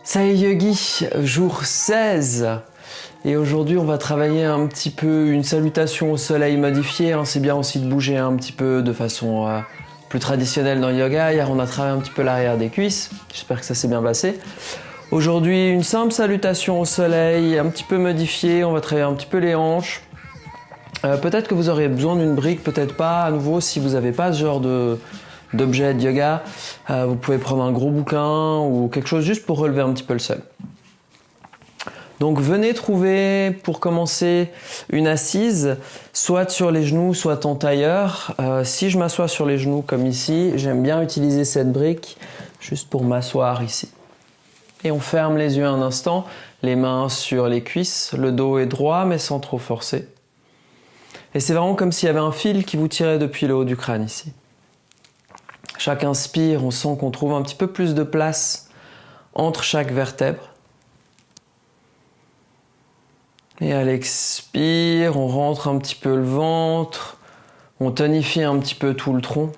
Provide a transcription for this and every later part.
Ça y est Yogi, jour 16. Et aujourd'hui on va travailler un petit peu une salutation au soleil modifiée. C'est bien aussi de bouger un petit peu de façon plus traditionnelle dans le yoga. Hier on a travaillé un petit peu l'arrière des cuisses. J'espère que ça s'est bien passé. Aujourd'hui une simple salutation au soleil, un petit peu modifiée. On va travailler un petit peu les hanches. Peut-être que vous aurez besoin d'une brique, peut-être pas. À nouveau, si vous n'avez pas ce genre d'objet de yoga, vous pouvez prendre un gros bouquin ou quelque chose juste pour relever un petit peu le sol. Donc venez trouver pour commencer une assise, soit sur les genoux, soit en tailleur. Si je m'assois sur les genoux comme ici, j'aime bien utiliser cette brique juste pour m'asseoir ici. Et on ferme les yeux un instant, les mains sur les cuisses, le dos est droit mais sans trop forcer. Et c'est vraiment comme s'il y avait un fil qui vous tirait depuis le haut du crâne ici. Chaque inspire, on sent qu'on trouve un petit peu plus de place entre chaque vertèbre. Et à l'expire, on rentre un petit peu le ventre, on tonifie un petit peu tout le tronc.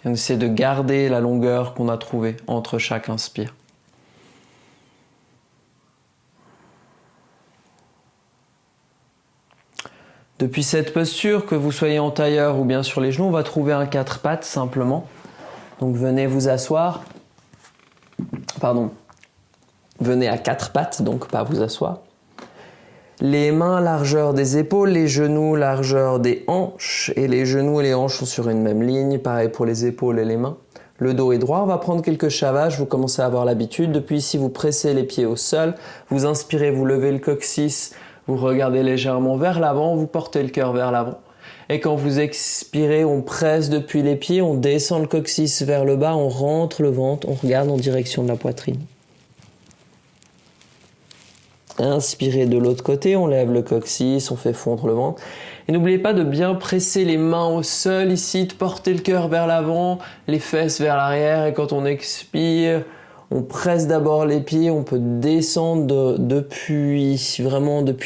Et on essaie de garder la longueur qu'on a trouvée entre chaque inspire. Depuis cette posture, que vous soyez en tailleur ou bien sur les genoux, on va trouver un 4 pattes simplement. Donc venez vous asseoir. Pardon. Venez à 4 pattes, donc pas vous asseoir. Les mains largeur des épaules, les genoux largeur des hanches. Et les genoux et les hanches sont sur une même ligne. Pareil pour les épaules et les mains. Le dos est droit. On va prendre quelques chavages. Vous commencez à avoir l'habitude. Depuis ici, vous pressez les pieds au sol. Vous inspirez, vous levez le coccyx. Vous regardez légèrement vers l'avant, vous portez le cœur vers l'avant. Et quand vous expirez, on presse depuis les pieds, on descend le coccyx vers le bas, on rentre le ventre, on regarde en direction de la poitrine. Inspirez de l'autre côté, on lève le coccyx, on fait fondre le ventre. Et n'oubliez pas de bien presser les mains au sol ici, de porter le cœur vers l'avant, les fesses vers l'arrière. Et quand on expire, on presse d'abord les pieds, on peut descendre depuis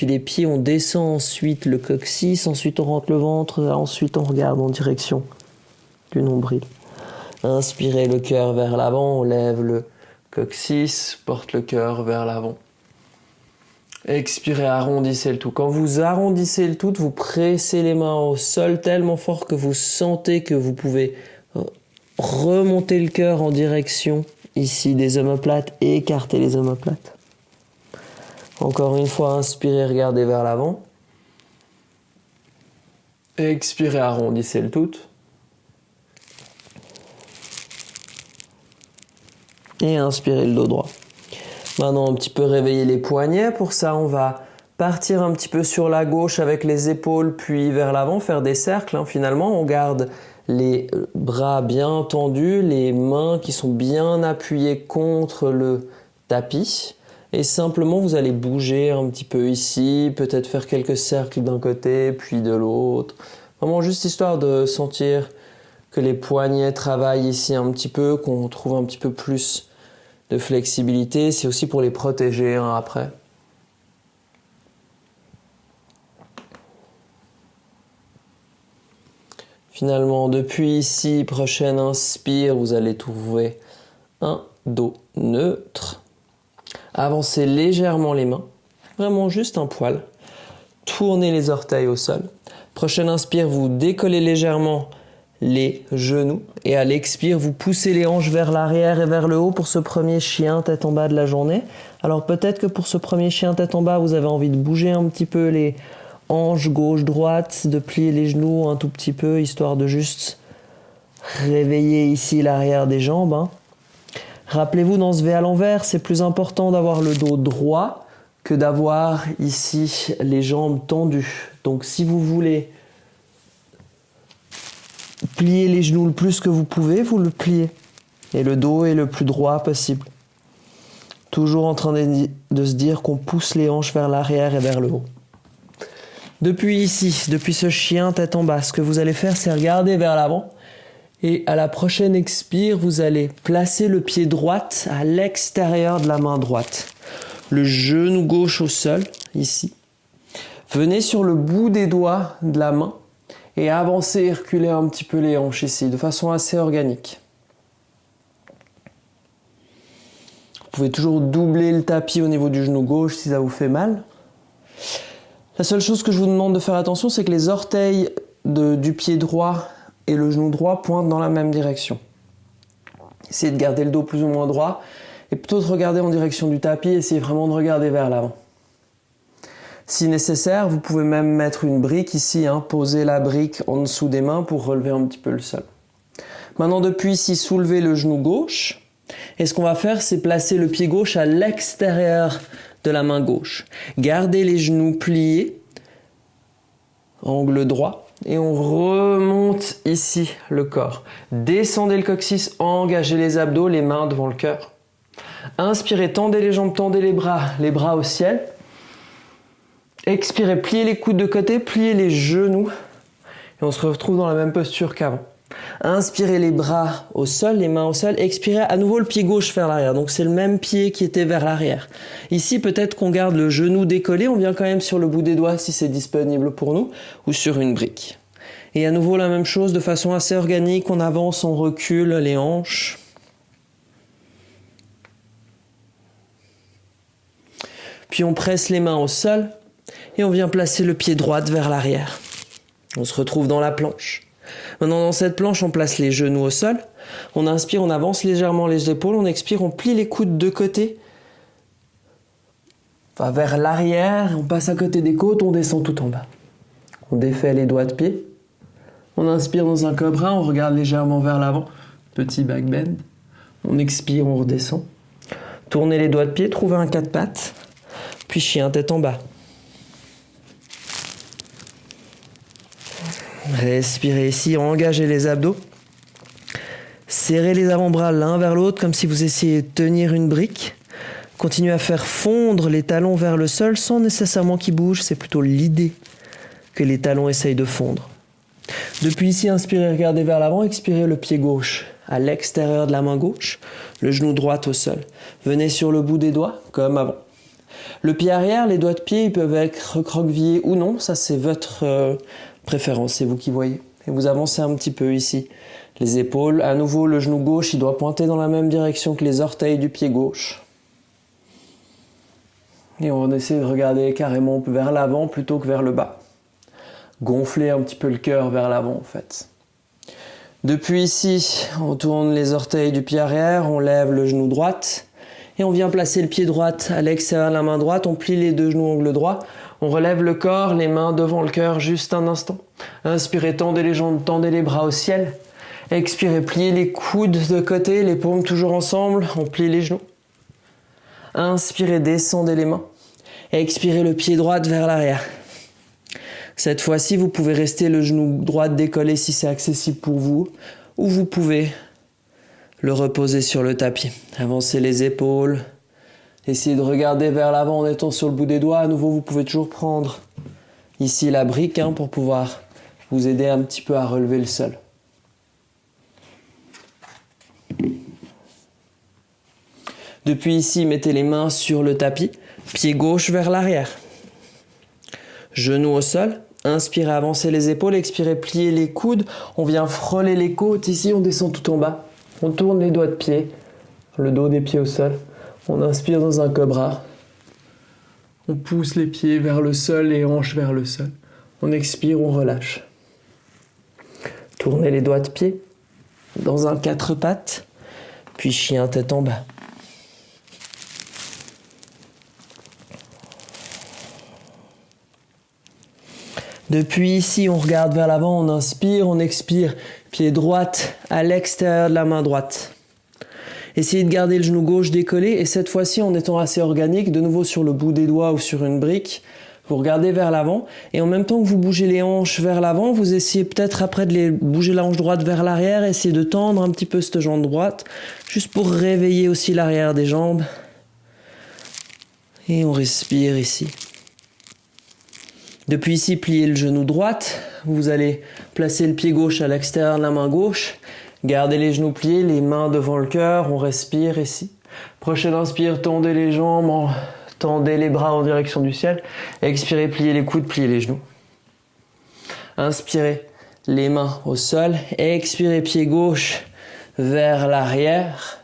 les pieds, on descend ensuite le coccyx, ensuite on rentre le ventre, ensuite on regarde en direction du nombril. Inspirez le cœur vers l'avant, on lève le coccyx, porte le cœur vers l'avant. Expirez, arrondissez le tout. Quand vous arrondissez le tout, vous pressez les mains au sol tellement fort que vous sentez que vous pouvez remonter le cœur en direction ici des omoplates et écarter les omoplates. Encore une fois, inspirez, regardez vers l'avant. Expirez, arrondissez le tout. Et inspirez le dos droit. Maintenant, un petit peu réveiller les poignets. Pour ça, on va partir un petit peu sur la gauche avec les épaules, puis vers l'avant, faire des cercles. Finalement, on garde les bras bien tendus, les mains qui sont bien appuyées contre le tapis. Et simplement, vous allez bouger un petit peu ici, peut-être faire quelques cercles d'un côté, puis de l'autre. Vraiment juste histoire de sentir que les poignets travaillent ici un petit peu, qu'on trouve un petit peu plus de flexibilité. C'est aussi pour les protéger après. Finalement, depuis ici, prochaine inspire, vous allez trouver un dos neutre. Avancez légèrement les mains, vraiment juste un poil. Tournez les orteils au sol. Prochaine inspire, vous décollez légèrement les genoux. Et à l'expire, vous poussez les hanches vers l'arrière et vers le haut pour ce premier chien tête en bas de la journée. Alors peut-être que pour ce premier chien tête en bas, vous avez envie de bouger un petit peu les hanches gauche-droite, de plier les genoux un tout petit peu, histoire de juste réveiller ici l'arrière des jambes. Rappelez-vous, dans ce V à l'envers, c'est plus important d'avoir le dos droit que d'avoir ici les jambes tendues. Donc si vous voulez plier les genoux le plus que vous pouvez, vous le pliez. Et le dos est le plus droit possible. Toujours en train de se dire qu'on pousse les hanches vers l'arrière et vers le haut. Depuis ici, depuis ce chien tête en bas, ce que vous allez faire, c'est regarder vers l'avant. Et à la prochaine expire, vous allez placer le pied droit à l'extérieur de la main droite. Le genou gauche au sol, ici. Venez sur le bout des doigts de la main et avancez et reculez un petit peu les hanches ici, de façon assez organique. Vous pouvez toujours doubler le tapis au niveau du genou gauche si ça vous fait mal. La seule chose que je vous demande de faire attention, c'est que les orteils du pied droit et le genou droit pointent dans la même direction. Essayez de garder le dos plus ou moins droit et plutôt de regarder en direction du tapis, essayez vraiment de regarder vers l'avant. Si nécessaire, vous pouvez même mettre une brique ici, poser la brique en dessous des mains pour relever un petit peu le sol. Maintenant, depuis ici, soulevez le genou gauche. Et ce qu'on va faire, c'est placer le pied gauche à l'extérieur de la main gauche. Gardez les genoux pliés, angle droit, et on remonte ici le corps. Descendez le coccyx, engagez les abdos, les mains devant le cœur. Inspirez, tendez les jambes, tendez les bras au ciel. Expirez, pliez les coudes de côté, pliez les genoux. Et on se retrouve dans la même posture qu'avant. Inspirez les bras au sol, les mains au sol. Expirez à nouveau le pied gauche vers l'arrière. Donc c'est le même pied qui était vers l'arrière. Ici, peut-être qu'on garde le genou décollé. On vient quand même sur le bout des doigts si c'est disponible pour nous. Ou sur une brique. Et à nouveau la même chose de façon assez organique. On avance, on recule les hanches. Puis on presse les mains au sol. Et on vient placer le pied droit vers l'arrière. On se retrouve dans la planche. Maintenant, dans cette planche, on place les genoux au sol. On inspire, on avance légèrement les épaules. On expire, on plie les coudes de côté. Enfin, vers l'arrière. On passe à côté des côtes, on descend tout en bas. On défait les doigts de pied. On inspire dans un cobra, on regarde légèrement vers l'avant. Petit back bend. On expire, on redescend. Tournez les doigts de pied, trouvez un quatre pattes. Puis chien tête en bas. Respirez ici, engagez les abdos. Serrez les avant-bras l'un vers l'autre comme si vous essayiez de tenir une brique. Continuez à faire fondre les talons vers le sol sans nécessairement qu'ils bougent. C'est plutôt l'idée que les talons essayent de fondre. Depuis ici, inspirez, regardez vers l'avant. Expirez le pied gauche à l'extérieur de la main gauche. Le genou droit au sol. Venez sur le bout des doigts comme avant. Le pied arrière, les doigts de pied, ils peuvent être recroquevillés ou non. Ça, c'est votre préférence, c'est vous qui voyez. Et vous avancez un petit peu ici. Les épaules, à nouveau, le genou gauche, il doit pointer dans la même direction que les orteils du pied gauche. Et on essaie de regarder carrément vers l'avant plutôt que vers le bas. Gonfler un petit peu le cœur vers l'avant, en fait. Depuis ici, on tourne les orteils du pied arrière, on lève le genou droit. Et on vient placer le pied droit à l'extérieur de la main droite. On plie les deux genoux angle droit. On relève le corps, les mains devant le cœur, juste un instant. Inspirez, tendez les jambes, tendez les bras au ciel. Expirez, pliez les coudes de côté, les paumes toujours ensemble. On plie les genoux. Inspirez, descendez les mains. Expirez le pied droit vers l'arrière. Cette fois-ci, vous pouvez rester le genou droit décollé si c'est accessible pour vous. Ou vous pouvez le reposer sur le tapis. Avancez les épaules. Essayez de regarder vers l'avant en étant sur le bout des doigts. À nouveau, vous pouvez toujours prendre ici la brique pour pouvoir vous aider un petit peu à relever le sol. Depuis ici, mettez les mains sur le tapis. Pied gauche vers l'arrière. Genoux au sol. Inspirez, avancez les épaules. Expirez, pliez les coudes. On vient frôler les côtes. Ici, on descend tout en bas. On tourne les doigts de pied, le dos des pieds au sol. On inspire dans un cobra. On pousse les pieds vers le sol, les hanches vers le sol. On expire, on relâche. Tournez les doigts de pied dans un quatre pattes, puis chien tête en bas. Depuis ici, on regarde vers l'avant, on inspire, on expire. Pied droit à l'extérieur de la main droite. Essayez de garder le genou gauche décollé et cette fois-ci en étant assez organique, de nouveau sur le bout des doigts ou sur une brique, vous regardez vers l'avant et en même temps que vous bougez les hanches vers l'avant, vous essayez peut-être après de bouger la hanche droite vers l'arrière, essayez de tendre un petit peu cette jambe droite, juste pour réveiller aussi l'arrière des jambes. Et on respire ici. Depuis ici, pliez le genou droit. Vous allez placer le pied gauche à l'extérieur de la main gauche. Gardez les genoux pliés, les mains devant le cœur. On respire ici. Prochaine inspire, tendez les jambes, tendez les bras en direction du ciel. Expirez, pliez les coudes, pliez les genoux. Inspirez, les mains au sol. Expirez, pied gauche vers l'arrière.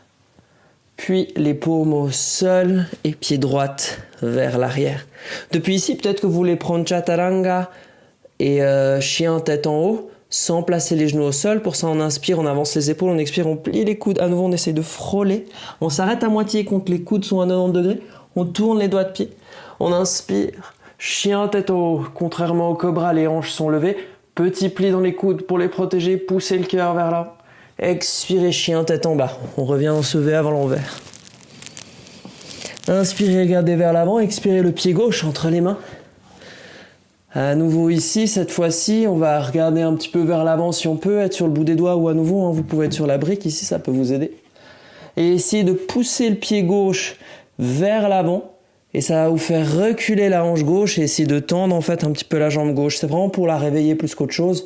Puis les paumes au sol et pied droite vers l'arrière. Depuis ici, peut-être que vous voulez prendre chaturanga et chien tête en haut, sans placer les genoux au sol. Pour ça, on inspire, on avance les épaules, on expire, on plie les coudes. À nouveau, on essaie de frôler. On s'arrête à moitié quand les coudes sont à 90 degrés. On tourne les doigts de pied. On inspire, chien tête en haut. Contrairement au cobra, les hanches sont levées. Petit pli dans les coudes pour les protéger. Poussez le cœur vers l'avant. Expirez, chien tête en bas. On revient en se V avant l'envers. Inspirez, regardez vers l'avant. Expirez le pied gauche entre les mains. À nouveau ici, cette fois-ci, on va regarder un petit peu vers l'avant si on peut, être sur le bout des doigts ou à nouveau, vous pouvez être sur la brique ici, ça peut vous aider. Et essayez de pousser le pied gauche vers l'avant et ça va vous faire reculer la hanche gauche et essayer de tendre en fait un petit peu la jambe gauche. C'est vraiment pour la réveiller plus qu'autre chose,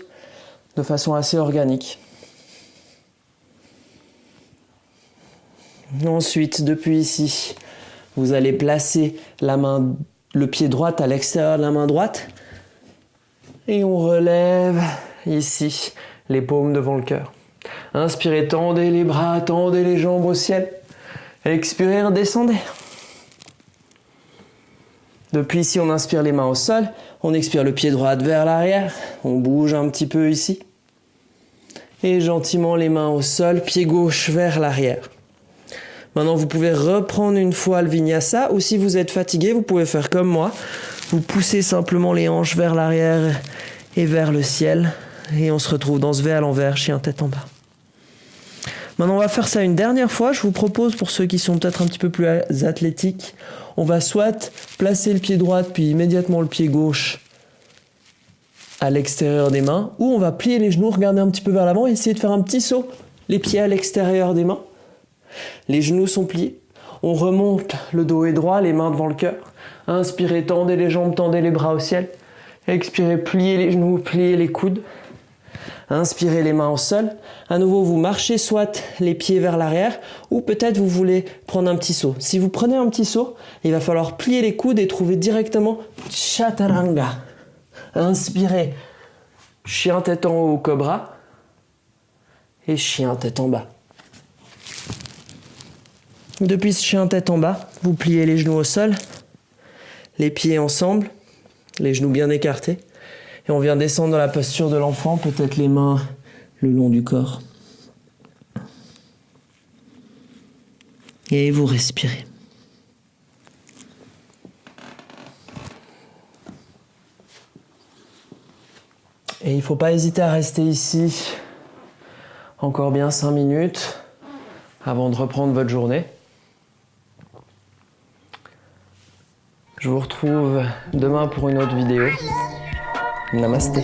de façon assez organique. Ensuite, depuis ici, vous allez placer le pied droit à l'extérieur de la main droite. Et on relève ici les paumes devant le cœur. Inspirez, tendez les bras, tendez les jambes au ciel. Expirez, redescendez. Depuis ici, on inspire les mains au sol. On expire le pied droit vers l'arrière. On bouge un petit peu ici. Et gentiment les mains au sol, pied gauche vers l'arrière. Maintenant, vous pouvez reprendre une fois le vinyasa ou si vous êtes fatigué, vous pouvez faire comme moi. Vous poussez simplement les hanches vers l'arrière et vers le ciel. Et on se retrouve dans ce V à l'envers, chien tête en bas. Maintenant, on va faire ça une dernière fois. Je vous propose, pour ceux qui sont peut-être un petit peu plus athlétiques, on va soit placer le pied droit puis immédiatement le pied gauche à l'extérieur des mains, ou on va plier les genoux, regarder un petit peu vers l'avant et essayer de faire un petit saut. Les pieds à l'extérieur des mains. Les genoux sont pliés. On remonte, le dos est droit, les mains devant le cœur. Inspirez, tendez les jambes, tendez les bras au ciel. Expirez, pliez les genoux, pliez les coudes. Inspirez les mains au sol. À nouveau, vous marchez soit les pieds vers l'arrière ou peut-être vous voulez prendre un petit saut. Si vous prenez un petit saut, il va falloir plier les coudes et trouver directement chaturanga. Inspirez, chien tête en haut, cobra et chien tête en bas. Depuis ce chien tête en bas, vous pliez les genoux au sol, les pieds ensemble, les genoux bien écartés. Et on vient descendre dans la posture de l'enfant, peut-être les mains le long du corps. Et vous respirez. Et il ne faut pas hésiter à rester ici encore bien 5 minutes avant de reprendre votre journée. Je vous retrouve demain pour une autre vidéo. Namasté.